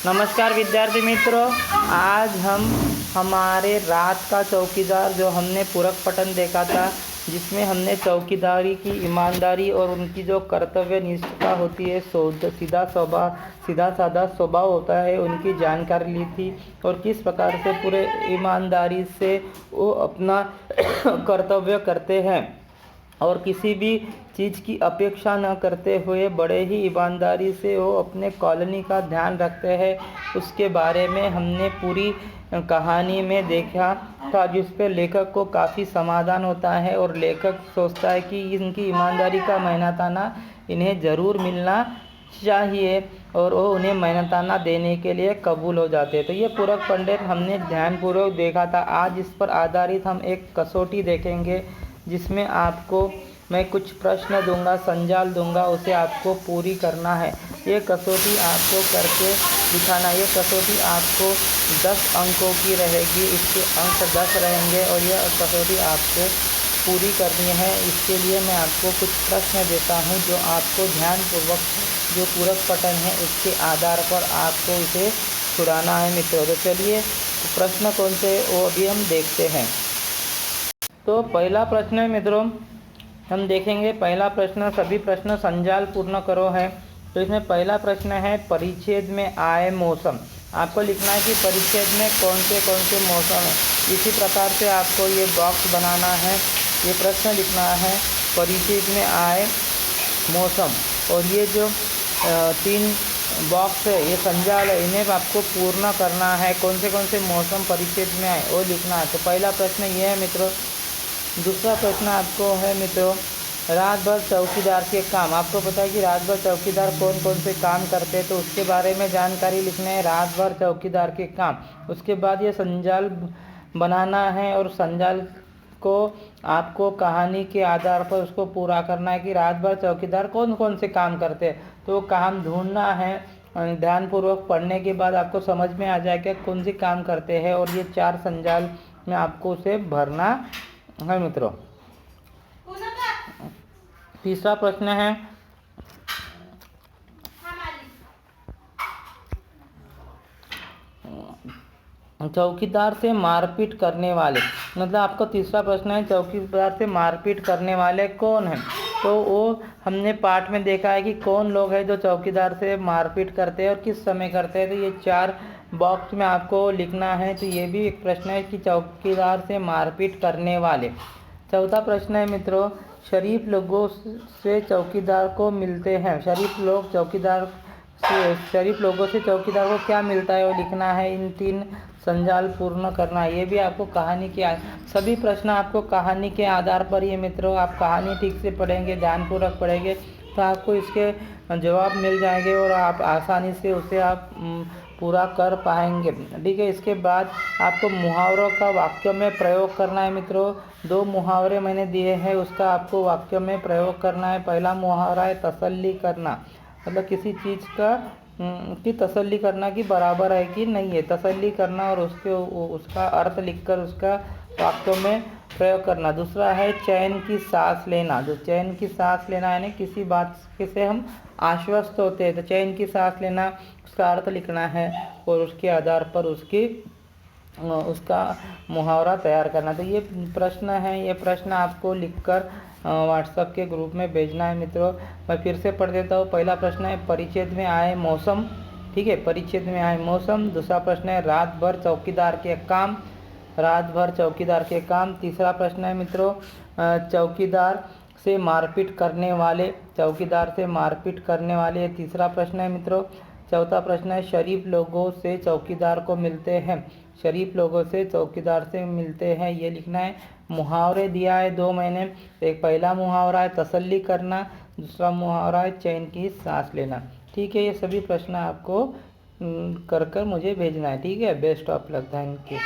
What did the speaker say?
नमस्कार विद्यार्थी मित्रों, आज हम हमारे रात का चौकीदार जो हमने पूरक पठन देखा था, जिसमें हमने चौकीदारी की ईमानदारी और उनकी जो कर्तव्य निष्ठा होती है, सीधा साधा स्वभाव होता है, उनकी जानकारी ली थी और किस प्रकार से पूरे ईमानदारी से वो अपना कर्तव्य करते हैं और किसी भी चीज़ की अपेक्षा न करते हुए बड़े ही ईमानदारी से वो अपने कॉलोनी का ध्यान रखते हैं। उसके बारे में हमने पूरी कहानी में देखा था, जिस पे लेखक को काफ़ी समाधान होता है और लेखक सोचता है कि इनकी ईमानदारी का मेहनताना इन्हें ज़रूर मिलना चाहिए और वो उन्हें मेहनताना देने के लिए कबूल हो जाते हैं। तो ये पूरक पंडित हमने ध्यानपूर्वक देखा था। आज इस पर आधारित हम एक कसौटी देखेंगे, जिसमें आपको मैं कुछ प्रश्न दूंगा, संजाल दूंगा, उसे आपको पूरी करना है। ये कसौटी आपको करके दिखाना। ये कसौटी आपको 10 अंकों की रहेगी, इसके अंक 10 रहेंगे और यह कसौटी आपको पूरी करनी है। इसके लिए मैं आपको कुछ प्रश्न देता हूँ, जो आपको ध्यानपूर्वक जो पूरक पठन है उसके आधार पर आपको इसे छुड़ाना है मित्रों। तो चलिए प्रश्न कौन से वो अभी हम देखते हैं। तो पहला प्रश्न है मित्रों, हम देखेंगे। पहला प्रश्न, सभी प्रश्न संजाल पूर्ण करो है। तो इसमें पहला प्रश्न है, परिच्छेद में आए मौसम। आपको लिखना है कि परिच्छेद में कौन से मौसम है। इसी प्रकार से आपको ये बॉक्स बनाना है, ये प्रश्न लिखना है, परिच्छेद में आए मौसम। और ये जो 3 बॉक्स है, ये संजाल है, इन्हें आपको पूर्ण करना है। कौन से मौसम परिच्छेद में आए वो लिखना है। तो पहला प्रश्न ये है मित्रों। दूसरा प्रश्न आपको है मित्रों, रात भर चौकीदार के काम। आपको पता है कि रात भर चौकीदार कौन से काम करते हैं, तो उसके बारे में जानकारी लिखना है, रात भर चौकीदार के काम। उसके बाद ये संजाल बनाना है और संजाल को आपको कहानी के आधार पर उसको पूरा करना है कि रात भर चौकीदार कौन से काम करते हैं। तो काम ढूंढना है। ध्यानपूर्वक पढ़ने के बाद आपको समझ में आ जाएगा कौन से काम करते हैं और ये 4 संजाल में आपको उसे भरना है मित्रों। तीसरा प्रश्न है, चौकीदार से मारपीट करने वाले। मतलब आपका तीसरा प्रश्न है, चौकीदार से मारपीट करने वाले कौन हैं। तो वो हमने पाठ में देखा है कि कौन लोग हैं जो चौकीदार से मारपीट करते हैं और किस समय करते हैं। तो ये 4 बॉक्स में आपको लिखना है। तो ये भी एक प्रश्न है कि चौकीदार से मारपीट करने वाले। चौथा प्रश्न है मित्रों, शरीफ लोगों से चौकीदार को मिलते हैं। शरीफ लोगों से चौकीदार को क्या मिलता है वो लिखना है। इन 3 संजाल पूर्ण करना है। ये भी आपको कहानी के सभी प्रश्न आपको कहानी के आधार पर ये मित्रों, आप कहानी ठीक से पढ़ेंगे, ध्यानपूर्वक पढ़ेंगे तो आपको इसके जवाब मिल जाएंगे और आप आसानी से उसे आप पूरा कर पाएंगे। ठीक है। इसके बाद आपको मुहावरों का वाक्य में प्रयोग करना है मित्रों। 2 मुहावरे मैंने दिए हैं, उसका आपको वाक्य में प्रयोग करना है। पहला मुहावरा है तसल्ली करना। मतलब किसी चीज़ का की तसल्ली करना कि बराबर है कि नहीं है, तसल्ली करना और उसका अर्थ लिखकर उसका वाक्यों में प्रयोग करना। दूसरा है चैन की सांस लेना। जो चैन की सांस लेना है ना, किसी बात से हम आश्वस्त होते हैं, तो चैन की सांस लेना उसका अर्थ लिखना है और उसके आधार पर उसका मुहावरा तैयार करना। तो ये प्रश्न है, ये प्रश्न आपको लिखकर व्हाट्सएप के ग्रुप में भेजना है मित्रों। मैं फिर से पढ़ देता हूँ। पहला प्रश्न है, परिच्छेद में आए मौसम। ठीक है, परिच्छेद में आए मौसम। दूसरा प्रश्न है, रात भर चौकीदार के काम। रात भर चौकीदार के काम। तीसरा प्रश्न है मित्रों, चौकीदार से मारपीट करने वाले। चौकीदार से मारपीट करने वाले तीसरा प्रश्न है मित्रों। चौथा प्रश्न है, शरीफ लोगों से चौकीदार को मिलते हैं। शरीफ लोगों से चौकीदार से मिलते हैं, ये लिखना है। मुहावरे दिया है 2 मैंने। एक पहला मुहावरा है तसल्ली करना, दूसरा मुहावरा है चैन की सांस लेना। ठीक है, ये सभी प्रश्न आपको कर मुझे भेजना है। ठीक है, best of luck, thank you.